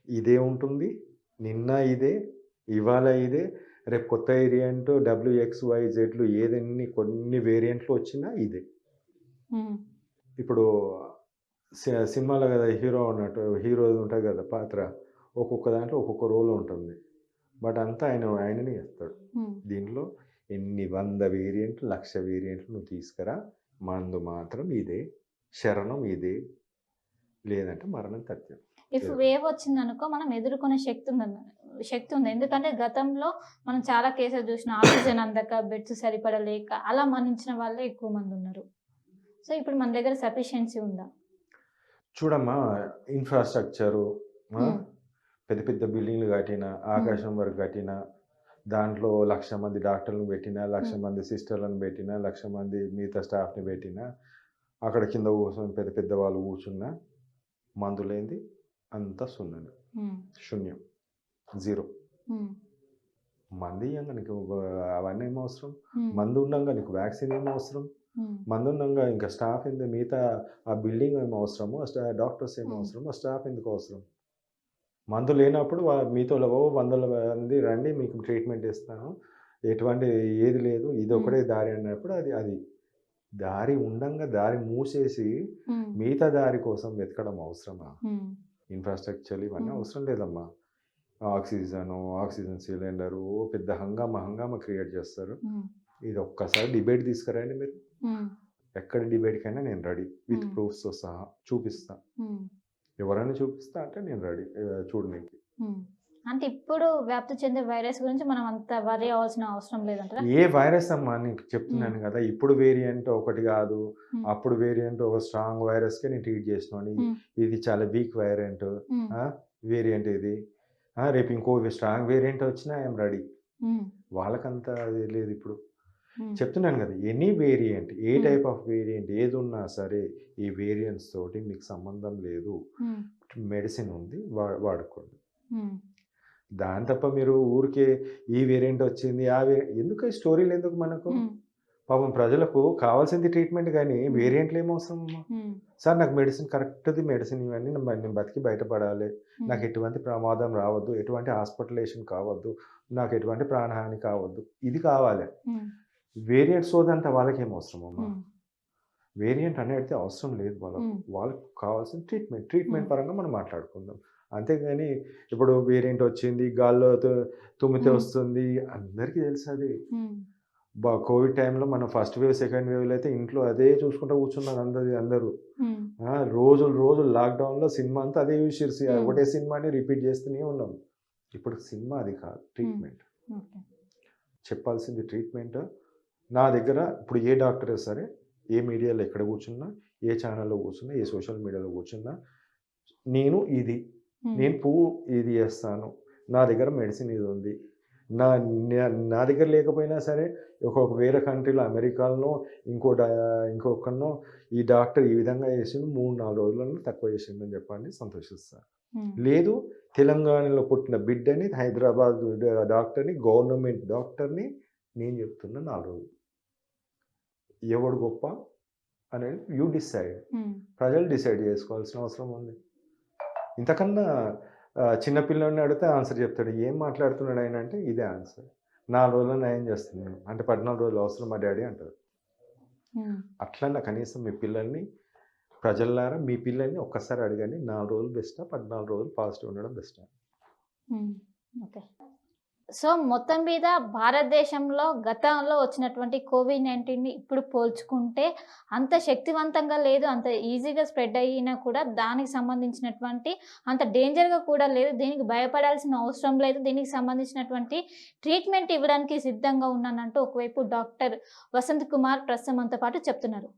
ఇదే ఉంటుంది. నిన్న ఇదే, ఇవాళ ఇదే, రేపు కొత్త వేరియంట్ WXYZలు కొన్ని వేరియంట్లు వచ్చినా ఇదే. హ్మ్. ఇప్పుడు సినిమాలో కదా హీరో ఉన్నట్టు హీరోది ఉంటుంది కదా పాత్ర. ఒక్కొక్క దాంట్లో ఒక్కొక్క రోల్ ఉంటుంది. బట్ అంతా ఆయననే చేస్తాడు. హ్మ్. దీంట్లో ఎన్ని 100 వేరియంట్లు, 1,00,000 వేరియంట్లు నువ్వు తీసుకురా. మందు మాత్రం ఇదే. శరణం ఇదే. లేదంటే మరణం తథ్యం. ఇఫ్ వేవ్ వచ్చిందనుకో మనం ఎదుర్కొనే శక్తి ఉంది. ఎందుకంటే గతంలో మనం చాలా కేసులు చూసినాం. ఆక్సిజన్ అందక, బెడ్స్ సరిపడలేక అలా మరణించిన వాళ్ళే ఎక్కువ మంది ఉన్నారు. సో, ఇప్పుడు మన దగ్గర సఫిషియన్సీ ఉందా? చూడమ్మా, ఇన్‌ఫ్రాస్ట్రక్చరు హ్మ్. పెద్ద పెద్ద బిల్డింగ్‌లు కట్టినా, హ్మ్. ఆకాశం వరకు కట్టినా, దాంట్లో 1,00,000 మంది డాక్టర్‌లను పెట్టినా, 1,00,000 హ్మ్. మంది సిస్టర్‌లను పెట్టినా, 1,00,000 మంది మిగతా స్టాఫ్‌ని పెట్టినా, అక్కడ కింద కూర్చొని పెద్ద పెద్ద వాళ్ళు కూర్చున్నా, మందులేంది అంతా సున్నమే. హ్మ్. శూన్యం. జీరో. హ్మ్. మందియ్యంగా నీకు అవన్నీ ఏం అవసరం? హ్మ్. మందు ఉండంగా నీకు వ్యాక్సిన్ ఏం అవసరం? హ్మ్. మందు ఉండంగా ఇంకా స్టాఫ్ మిగతా ఆ బిల్డింగ్ ఏం అవసరమో, డాక్టర్స్ ఏం హ్మ్. అవసరమో, ఆ స్టాఫ్ ఎందుకు అవసరం? మందు లేనప్పుడు మీతోలో వందల మంది రండి మీకు ట్రీట్మెంట్ ఇస్తాను. ఎటువంటి ఏది లేదు. హ్మ్. ఇదొక్కటే దారి అన్నప్పుడు అది అది దారి ఉండంగా దారి మూసేసి హ్మ్. మిగతా దారి కోసం వెతకడం అవసరమా? హ్మ్. ఇన్‌ఫ్రాస్ట్రక్చర్ ఇవన్నీ హ్మ్. అవసరం లేదమ్మా. ఆక్సిజన్ సిలిండరు పెద్ద హంగామా క్రియేట్ చేస్తారు. హ్మ్. ఇది ఒక్కసారి డిబేట్ తీసుకురండి మీరు. హ్మ్. ఎక్కడ డిబేట్‌కైనా నేను రెడీ. విత్ హ్మ్. ప్రూఫ్స్‌తో సహా చూపిస్తా. హ్మ్. ఎవరైనా చూపిస్తా అంటే నేను రెడీ చూడనీకి. హ్మ్. అంటే ఇప్పుడు వ్యాప్తి చెందే వైరస్ గురించి మనం అంత వర్రీ అవ్వాల్సిన అవసరం లేదంటారా? ఏ వైరస్ అమ్మా నీకు హ్మ్. చెప్తున్నాను గదా! ఇప్పుడు వేరియంట్ ఒకటి గాదు. హ్మ్. అప్పుడు వేరియంట్ ఒక స్ట్రాంగ్ వైరస్‌కే నేను ట్రీట్ చేసినోడిని. హ్మ్. ఇది చాలా వీక్ వేరియంట్. హ్మ్. ఆ! వేరియంట్ ఇది. రేపు ఇంకో స్ట్రాంగ్ వేరియంట్ వచ్చినా ఐయామ్ రెడీ. హ్మ్. వాళ్ళకంత అది లేదిప్పుడు. హ్మ్. చెప్తున్నాను గదా! ఎనీ వేరియంట్, ఏ హ్మ్. టైప్ ఆఫ్ వేరియంట్ ఏదున్నా సరే, ఈ వేరియంట్స్ తోటి మీకు సంబంధం లేదు. హ్మ్. మెడిసిన్ ఉంది. వాడుకోండి. హ్మ్. దాని తప్ప మీరు ఊరికే ఈ వేరియంట్ వచ్చింది, ఎందుకు ఈ స్టోరీలెందుకు మనకు? హ్మ్. పాపం ప్రజలకు కావాల్సింది ట్రీట్మెంట్ గానీ, హ్మ్. వేరియంట్లు ఏమవసరమమ్మా? హ్మ్. సార్ నాకు కరెక్ట్‌ది మెడిసిన్ ఇవన్నీ నేను బతికి బయటపడాలి. హ్మ్. నాకు ఎటువంటి ప్రమాదం రావద్దు. ఎటువంటి హాస్పిటలైజేషన్ కావద్దు. నాకు ఎటువంటి ప్రాణహాని కావద్దు. ఇది కావాలి. హ్మ్. వేరియంట్ సోదంతా వాళ్ళకేం అవసరమమ్మా? హ్మ్. వేరియంట్ అనేది అవసరం లేదు వాళ్ళకు. హ్మ్. వాళ్ళకి కావాల్సిన ట్రీట్మెంట్. హ్మ్. ట్రీట్మెంట్ పరంగా మనం మాట్లాడుకుందాం. అంతేగాని ఇప్పుడు వేరియంట్ వచ్చింది, గాల్లో తుమ్మితే హ్మ్. వస్తుంది. అందరికీ తెలుసది. హ్మ్. కోవిడ్ టైంలో మనం ఫస్ట్ వేవ్, సెకండ్ వేవ్‌లో అయితే ఇంట్లో అదే చూసుకుంటూ కూర్చున్నారు అందరూ. హ్మ్. రోజులు లాక్‌డౌన్‌లో సినిమా అంతా అదే చూసిర్రు. హ్మ్. ఒకటే సినిమాని రిపీట్ చేస్తూనే ఉన్నాం. ఇప్పుడు సినిమా అది కాదు. హ్మ్. ట్రీట్మెంట్. ఓకే. చెప్పాల్సింది ట్రీట్మెంట్. నా దగ్గర ఇప్పుడు ఏ డాక్టరే సరే, ఏ మీడియాలో ఎక్కడ కూర్చున్నా, ఏ ఛానల్‌లో కూర్చున్నా, ఏ సోషల్ మీడియాలో కూర్చున్నా, నేను ఇది. హ్మ్. నేను ఇది చేస్తాను. నా దగ్గర మెడిసిన్ ఇది ఉంది. నా నా దగ్గర లేకపోయినా సరే, వేరే కంట్రీలో అమెరికాలోనో, ఇంకొకనో ఈ డాక్టర్ ఈ విధంగా చేసిండు. 3, 4 రోజులలో తక్కువ చేసిండని చెప్పండి సంతోషిస్తా. హ్మ్. లేదు, తెలంగాణలో పుట్టిన బిడ్డని, హైదరాబాద్ డాక్టర్‌ని, గవర్నమెంట్ డాక్టర్‌ని నేను చెప్తున్నా 4 రోజులు. ఎవడు గొప్ప అనేది యూ డిసైడ్. హ్మ్. ప్రజలు డిసైడ్ చేసుకోవాల్సిన అవసరం ఉంది. ఇంతకన్నా చిన్న పిల్లోడిని అడిగితే ఆన్సర్ చెప్తాడు. ఏం మాట్లాడుతున్నాడు ఆయన అంటే ఇదే ఆన్సర్. 4 రోజుల్లో నయం చేస్తున్నాను. అంటే 14 రోజులు అవసరమా డ్యాడీ అంటారు. హ్మ్. అట్లన్నా కనీసం మీ పిల్లల్ని ప్రజల్లారా మీ పిల్లల్ని ఒక్కసారి అడగండి. 4 రోజులు బెస్టా? 14 రోజులు పాజిటివ్ ఉండడం బెస్టా? హ్మ్. ఓకే. సో మొత్తం మీద భారతదేశంలో గతంలో వచ్చినటువంటి కోవిడ్-19ని ఇప్పుడు పోల్చుకుంటే అంత శక్తివంతంగా లేదు. అంత ఈజీగా స్ప్రెడ్ అయినా కూడా దానికి సంబంధించినటువంటి అంత డేంజర్‌గా కూడా లేదు. దీనికి భయపడాల్సిన అవసరం లేదు. దీనికి సంబంధించినటువంటి ట్రీట్మెంట్ ఇవ్వడానికి సిద్ధంగా ఉన్నానంటూ ఒకవైపు డాక్టర్ వసంత్ కుమార్ ప్రస్తుతం మనతో పాటు చెప్తున్నారు.